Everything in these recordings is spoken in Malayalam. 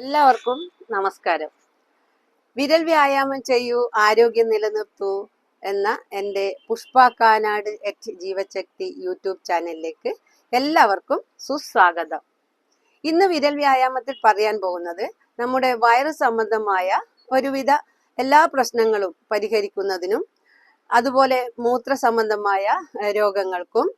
എല്ലാവർക്കും നമസ്കാരം. വിരൽ വ്യായാമം ചെയ്യൂ, ആരോഗ്യം നിലനിർത്തൂ എന്ന എൻ്റെ പുഷ്പ കാനാട് @ ജീവശക്തി യൂട്യൂബ് ചാനലിലേക്ക് എല്ലാവർക്കും സുസ്വാഗതം. ഇന്ന് വിരൽ വ്യായാമത്തിൽ പറയാൻ പോകുന്നത് നമ്മുടെ വയറ് സംബന്ധമായ ഒരുവിധ എല്ലാ പ്രശ്നങ്ങളും പരിഹരിക്കുന്നതിനും അതുപോലെ മൂത്ര സംബന്ധമായ രോഗങ്ങൾക്കും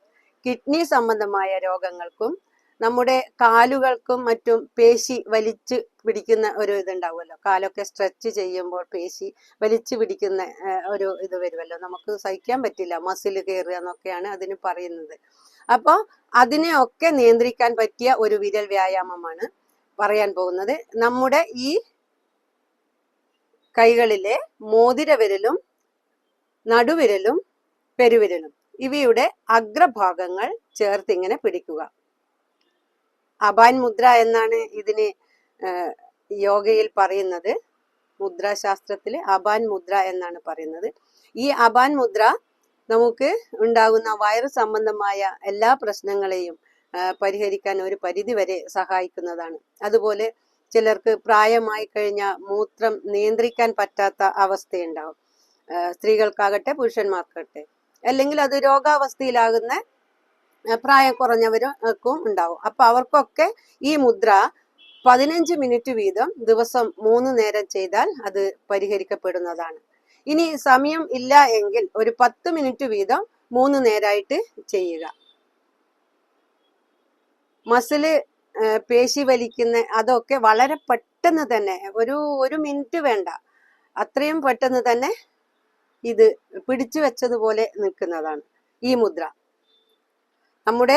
കിഡ്നി സംബന്ധമായ രോഗങ്ങൾക്കും നമ്മുടെ കാലുകൾക്കും മറ്റും പേശി വലിച്ചു പിടിക്കുന്ന ഒരു ഇതുണ്ടാവുമല്ലോ, കാലൊക്കെ സ്ട്രെച്ച് ചെയ്യുമ്പോൾ പേശി വലിച്ചു പിടിക്കുന്ന ഒരു ഇത് വരുമല്ലോ, നമുക്ക് സഹിക്കാൻ പറ്റില്ല, മസിൽ കയറുക എന്നൊക്കെയാണ് അതിന് പറയുന്നത്. അപ്പോൾ അതിനെയൊക്കെ നിയന്ത്രിക്കാൻ പറ്റിയ ഒരു വിരൽ വ്യായാമമാണ് പറയാൻ പോകുന്നത്. നമ്മുടെ ഈ കൈകളിലെ മോതിരവിരലും നടുവിരലും പെരുവിരലും ഇവയുടെ അഗ്രഭാഗങ്ങൾ ചേർത്തിങ്ങനെ പിടിക്കുക. അപാൻ മുദ്ര എന്നാണ് ഇതിന് യോഗയിൽ പറയുന്നത്. മുദ്രാശാസ്ത്രത്തിൽ അപാൻ മുദ്ര എന്നാണ് പറയുന്നത്. ഈ അപാൻ മുദ്ര നമുക്ക് ഉണ്ടാകുന്ന വയറ് സംബന്ധമായ എല്ലാ പ്രശ്നങ്ങളെയും പരിഹരിക്കാൻ ഒരു പരിധി വരെ സഹായിക്കുന്നതാണ്. അതുപോലെ ചിലർക്ക് പ്രായമായി കഴിഞ്ഞാൽ മൂത്രം നിയന്ത്രിക്കാൻ പറ്റാത്ത അവസ്ഥയുണ്ടാവും. സ്ത്രീകൾക്കാകട്ടെ പുരുഷന്മാർക്കാകട്ടെ, അല്ലെങ്കിൽ അത് രോഗാവസ്ഥയിലാകുന്ന പ്രായം കുറഞ്ഞവർക്കും ഉണ്ടാവും. അപ്പൊ അവർക്കൊക്കെ ഈ മുദ്ര 15 മിനിറ്റ് വീതം ദിവസം 3 നേരം ചെയ്താൽ അത് പരിഹരിക്കപ്പെടുന്നതാണ്. ഇനി സമയം ഇല്ല എങ്കിൽ ഒരു 10 മിനിറ്റ് വീതം 3 നേരമായിട്ട് ചെയ്യുക. മസില് പേശി വലിക്കുന്ന അതൊക്കെ വളരെ പെട്ടെന്ന് തന്നെ, ഒരു മിനിറ്റ് വേണ്ട, അത്രയും പെട്ടെന്ന് തന്നെ ഇത് പിടിച്ചു വെച്ചതുപോലെ നിൽക്കുന്നതാണ് ഈ മുദ്ര. നമ്മുടെ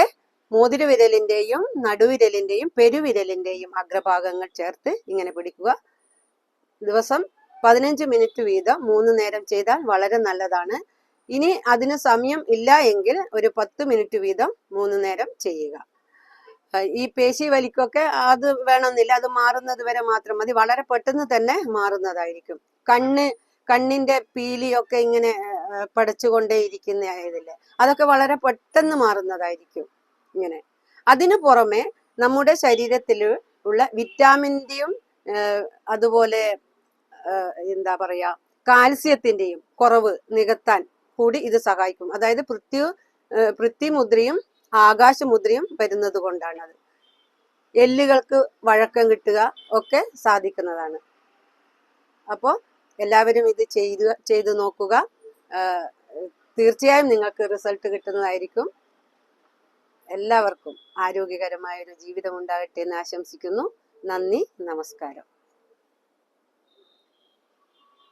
മോതിരവിരലിന്റെയും നടുവിരലിന്റെയും പെരുവിരലിന്റെയും അഗ്രഭാഗങ്ങൾ ചേർത്ത് ഇങ്ങനെ പിടിക്കുക. ദിവസം 15 മിനിറ്റ് വീതം 3 നേരം ചെയ്താൽ വളരെ നല്ലതാണ്. ഇനി അതിന് സമയം ഇല്ല എങ്കിൽ ഒരു 10 മിനിറ്റ് വീതം 3 നേരം ചെയ്യുക. ഈ പേശി വലിക്കൊക്കെ അത് വേണമെന്നില്ല, അത് മാറുന്നത് വരെ മാത്രം മതി. വളരെ പെട്ടെന്ന് തന്നെ മാറുന്നതായിരിക്കും. കണ്ണിന്റെ പീലിയൊക്കെ ഇങ്ങനെ പടച്ചുകൊണ്ടേ ഇരിക്കുന്ന ഇതില്ലേ, അതൊക്കെ വളരെ പെട്ടെന്ന് മാറുന്നതായിരിക്കും. ഇങ്ങനെ അതിനു പുറമെ നമ്മുടെ ശരീരത്തിൽ ഉള്ള വിറ്റാമിന്റെയും അതുപോലെ എന്താ പറയാ കാൽസ്യത്തിന്റെയും കുറവ് നികത്താൻ കൂടി ഇത് സഹായിക്കും. അതായത് പൃഥ്വിമുദ്രയും ആകാശമുദ്രയും വരുന്നത് കൊണ്ടാണ് അത്. എല്ലുകൾക്ക് വഴക്കം കിട്ടുക ഒക്കെ സാധിക്കുന്നതാണ്. അപ്പോൾ എല്ലാവരും ഇത് ചെയ്തു നോക്കുക. തീർച്ചയായും നിങ്ങൾക്ക് റിസൾട്ട് കിട്ടുന്നതായിരിക്കും. എല്ലാവർക്കും ആരോഗ്യകരമായ ഒരു ജീവിതം ഉണ്ടാകട്ടെ എന്ന് ആശംസിക്കുന്നു. നന്ദി, നമസ്കാരം.